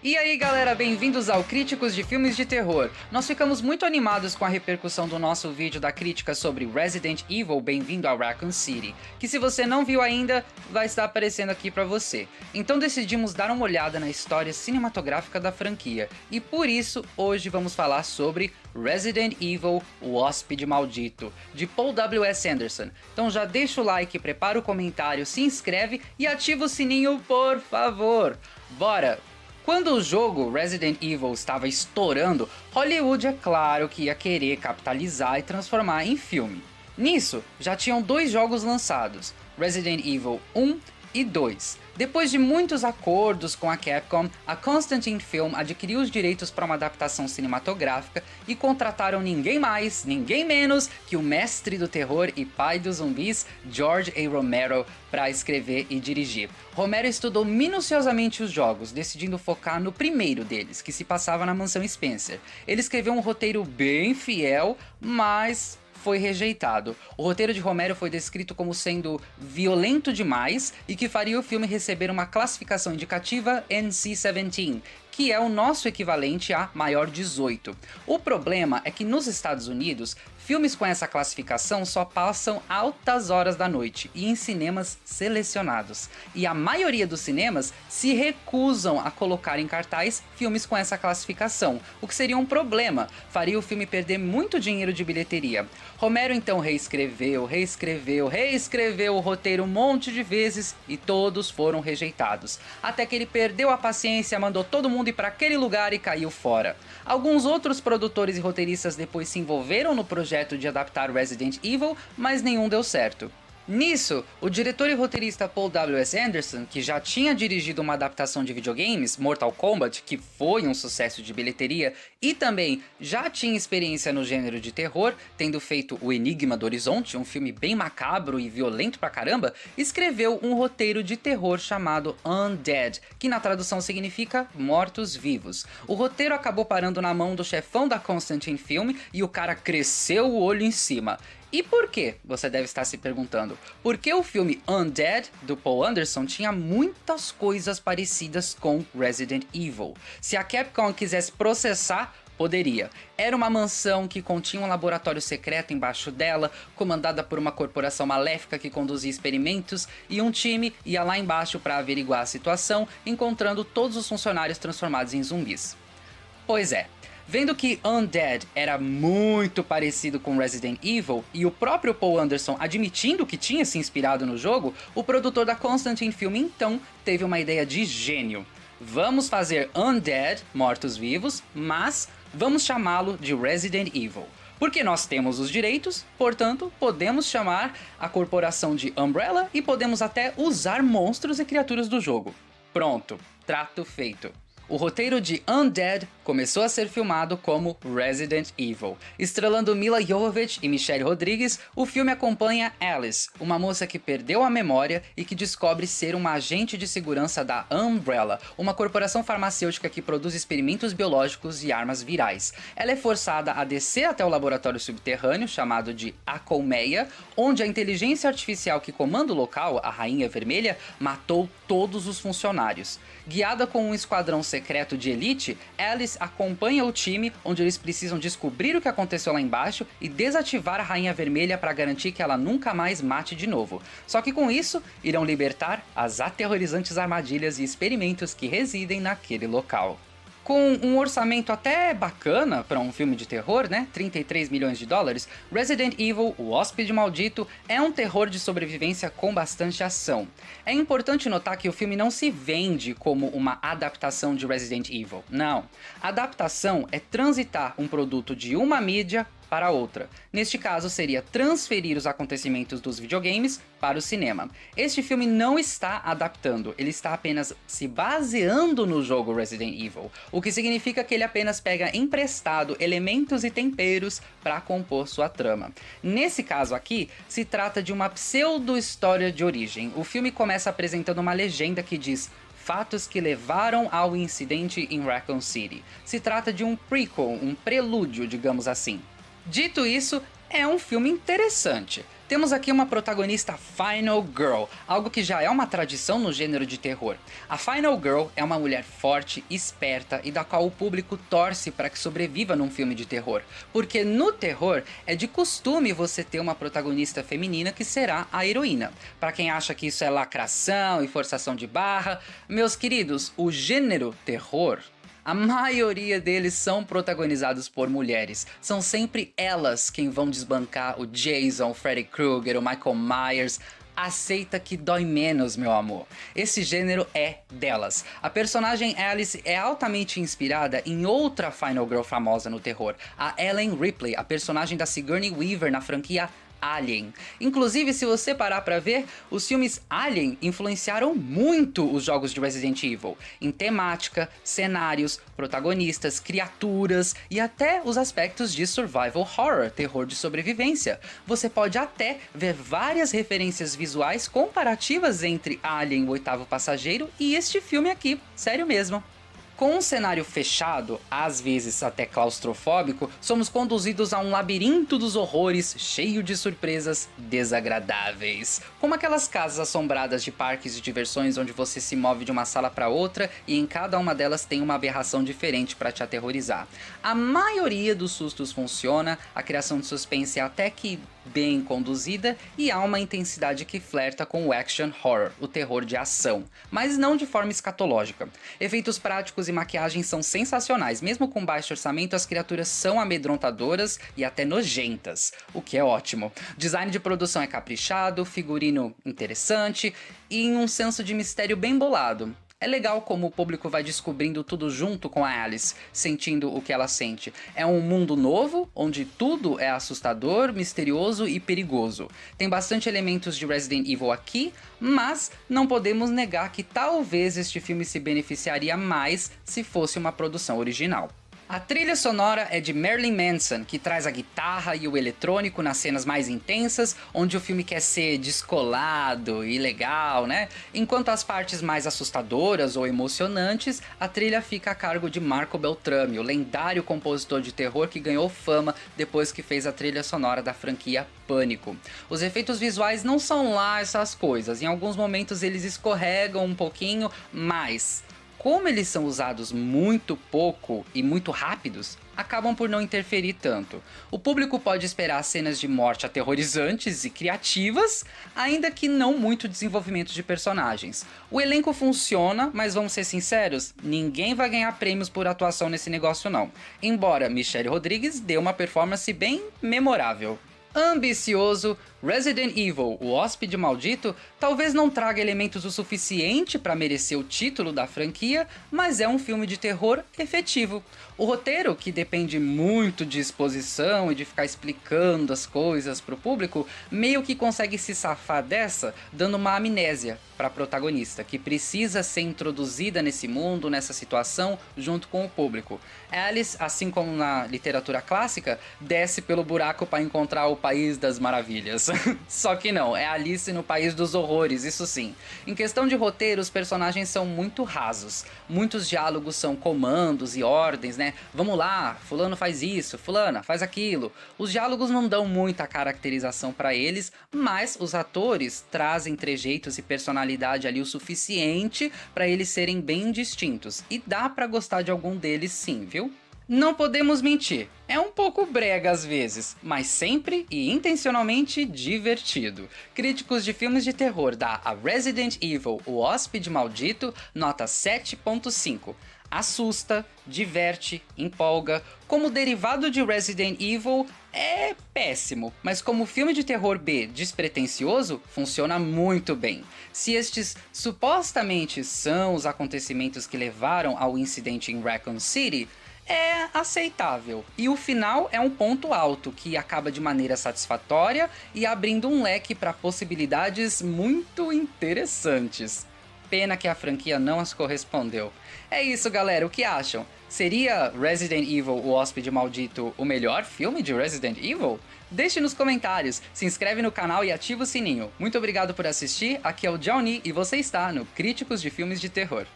E aí galera, bem-vindos ao Críticos de Filmes de Terror. Nós ficamos muito animados com a repercussão do nosso vídeo da crítica sobre Resident Evil Bem-vindo a Raccoon City, que se você não viu ainda, vai estar aparecendo aqui pra você. Então decidimos dar uma olhada na história cinematográfica da franquia, e por isso hoje vamos falar sobre Resident Evil, o Hóspede Maldito, de Paul W.S. Anderson. Então já deixa o like, prepara o comentário, se inscreve e ativa o sininho, por favor. Bora! Quando o jogo Resident Evil estava estourando, Hollywood é claro que ia querer capitalizar e transformar em filme. Nisso, já tinham dois jogos lançados, Resident Evil 1 e 2. Depois de muitos acordos com a Capcom, a Constantin Film adquiriu os direitos para uma adaptação cinematográfica e contrataram ninguém mais, ninguém menos que o mestre do terror e pai dos zumbis, George A. Romero, para escrever e dirigir. Romero estudou minuciosamente os jogos, decidindo focar no primeiro deles, que se passava na Mansão Spencer. Ele escreveu um roteiro bem fiel, mas foi rejeitado. O roteiro de Romero foi descrito como sendo violento demais e que faria o filme receber uma classificação indicativa NC-17, que é o nosso equivalente a maior 18. O problema é que nos Estados Unidos, filmes com essa classificação só passam altas horas da noite e em cinemas selecionados. E a maioria dos cinemas se recusam a colocar em cartaz filmes com essa classificação, o que seria um problema, faria o filme perder muito dinheiro de bilheteria. Romero então reescreveu o roteiro um monte de vezes e todos foram rejeitados. Até que ele perdeu a paciência, mandou todo mundo ir para aquele lugar e caiu fora. Alguns outros produtores e roteiristas depois se envolveram no projeto de adaptar Resident Evil, mas nenhum deu certo. Nisso, o diretor e roteirista Paul W.S. Anderson, que já tinha dirigido uma adaptação de videogames, Mortal Kombat, que foi um sucesso de bilheteria, e também já tinha experiência no gênero de terror, tendo feito O Enigma do Horizonte, um filme bem macabro e violento pra caramba, escreveu um roteiro de terror chamado Undead, que na tradução significa mortos-vivos. O roteiro acabou parando na mão do chefão da Constantin Film e o cara cresceu o olho em cima. E por quê? Você deve estar se perguntando. Porque o filme Undead, do Paul Anderson, tinha muitas coisas parecidas com Resident Evil. Se a Capcom quisesse processar, poderia. Era uma mansão que continha um laboratório secreto embaixo dela, comandada por uma corporação maléfica que conduzia experimentos, e um time ia lá embaixo para averiguar a situação, encontrando todos os funcionários transformados em zumbis. Pois é. Vendo que Undead era muito parecido com Resident Evil e o próprio Paul Anderson admitindo que tinha se inspirado no jogo, o produtor da Constantin Film então teve uma ideia de gênio. Vamos fazer Undead, mortos-vivos, mas vamos chamá-lo de Resident Evil. Porque nós temos os direitos, portanto, podemos chamar a corporação de Umbrella e podemos até usar monstros e criaturas do jogo. Pronto, trato feito. O roteiro de Undead começou a ser filmado como Resident Evil. Estrelando Milla Jovovich e Michelle Rodrigues, o filme acompanha Alice, uma moça que perdeu a memória e que descobre ser uma agente de segurança da Umbrella, uma corporação farmacêutica que produz experimentos biológicos e armas virais. Ela é forçada a descer até o laboratório subterrâneo, chamado de A Colmeia, onde a inteligência artificial que comanda o local, a Rainha Vermelha, matou todos os funcionários. Guiada com um esquadrão secreto de elite, Alice acompanha o time, onde eles precisam descobrir o que aconteceu lá embaixo e desativar a Rainha Vermelha para garantir que ela nunca mais mate de novo. Só que com isso, irão libertar as aterrorizantes armadilhas e experimentos que residem naquele local. Com um orçamento até bacana para um filme de terror, né? 33 milhões de dólares, Resident Evil, o Hóspede Maldito, é um terror de sobrevivência com bastante ação. É importante notar que o filme não se vende como uma adaptação de Resident Evil, não. A adaptação é transitar um produto de uma mídia para outra. Neste caso seria transferir os acontecimentos dos videogames para o cinema. Este filme não está adaptando, ele está apenas se baseando no jogo Resident Evil, o que significa que ele apenas pega emprestado elementos e temperos para compor sua trama. Nesse caso aqui, se trata de uma pseudo-história de origem. O filme começa apresentando uma legenda que diz: fatos que levaram ao incidente em Raccoon City. Se trata de um prequel, um prelúdio, digamos assim. Dito isso, É um filme interessante. Temos aqui uma protagonista Final Girl, algo que já é uma tradição no gênero de terror. A Final Girl é uma mulher forte, esperta e da qual o público torce para que sobreviva num filme de terror. Porque no terror é de costume você ter uma protagonista feminina que será a heroína. Para quem acha que isso é lacração e forçação de barra, meus queridos, o gênero terror, a maioria deles são protagonizados por mulheres. São sempre elas quem vão desbancar o Jason, o Freddy Krueger, o Michael Myers. Aceita que dói menos, meu amor. Esse gênero é delas. A personagem Alice é altamente inspirada em outra Final Girl famosa no terror, a Ellen Ripley, a personagem da Sigourney Weaver na franquia Alien. Inclusive, se você parar pra ver, os filmes Alien influenciaram muito os jogos de Resident Evil, em temática, cenários, protagonistas, criaturas e até os aspectos de survival horror, terror de sobrevivência. Você pode até ver várias referências visuais comparativas entre Alien, o Oitavo Passageiro, e este filme aqui, sério mesmo. Com um cenário fechado, às vezes até claustrofóbico, somos conduzidos a um labirinto dos horrores cheio de surpresas desagradáveis. Como aquelas casas assombradas de parques de diversões onde você se move de uma sala para outra e em cada uma delas tem uma aberração diferente para te aterrorizar. A maioria dos sustos funciona, a criação de suspense é até que bem conduzida e há uma intensidade que flerta com o action horror, o terror de ação, mas não de forma escatológica. Efeitos práticos e maquiagem são sensacionais, mesmo com baixo orçamento as criaturas são amedrontadoras e até nojentas, o que é ótimo. Design de produção é caprichado, figurino interessante e um senso de mistério bem bolado. É legal como o público vai descobrindo tudo junto com a Alice, sentindo o que ela sente. É um mundo novo, onde tudo é assustador, misterioso e perigoso. Tem bastante elementos de Resident Evil aqui, mas não podemos negar que talvez este filme se beneficiaria mais se fosse uma produção original. A trilha sonora é de Marilyn Manson, que traz a guitarra e o eletrônico nas cenas mais intensas, onde o filme quer ser descolado e legal, né? Enquanto as partes mais assustadoras ou emocionantes, a trilha fica a cargo de Marco Beltrami, o lendário compositor de terror que ganhou fama depois que fez a trilha sonora da franquia Pânico. Os efeitos visuais não são lá essas coisas, em alguns momentos eles escorregam um pouquinho, mas como eles são usados muito pouco e muito rápidos, acabam por não interferir tanto. O público pode esperar cenas de morte aterrorizantes e criativas, ainda que não muito desenvolvimento de personagens. O elenco funciona, mas vamos ser sinceros, ninguém vai ganhar prêmios por atuação nesse negócio não. Embora Michelle Rodrigues dê uma performance bem memorável. Ambicioso, Resident Evil, o Hóspede Maldito, talvez não traga elementos o suficiente para merecer o título da franquia, mas é um filme de terror efetivo. O roteiro, que depende muito de exposição e de ficar explicando as coisas pro público, meio que consegue se safar dessa, dando uma amnésia para a protagonista, que precisa ser introduzida nesse mundo, nessa situação, junto com o público. Alice, assim como na literatura clássica, desce pelo buraco para encontrar o País das Maravilhas. Só que não, é Alice no País dos Horrores, isso sim. Em questão de roteiro, os personagens são muito rasos. Muitos diálogos são comandos e ordens, né? Vamos lá, fulano faz isso, fulana faz aquilo. Os diálogos não dão muita caracterização para eles, mas os atores trazem trejeitos e personalidade ali o suficiente para eles serem bem distintos. E dá para gostar de algum deles sim, viu? Não podemos mentir, é um pouco brega às vezes, mas sempre e intencionalmente divertido. Críticos de filmes de terror dá a Resident Evil, o Hóspede Maldito, nota 7.5. Assusta, diverte, empolga. Como derivado de Resident Evil, é péssimo, mas como filme de terror B despretensioso, funciona muito bem. Se estes supostamente são os acontecimentos que levaram ao incidente em Raccoon City, é aceitável. E o final é um ponto alto, que acaba de maneira satisfatória e abrindo um leque para possibilidades muito interessantes. Pena que a franquia não as correspondeu. É isso, galera, o que acham? Seria Resident Evil, o Hóspede Maldito, o melhor filme de Resident Evil? Deixe nos comentários, se inscreve no canal e ativa o sininho. Muito obrigado por assistir, aqui é o Johnny e você está no Críticos de Filmes de Terror.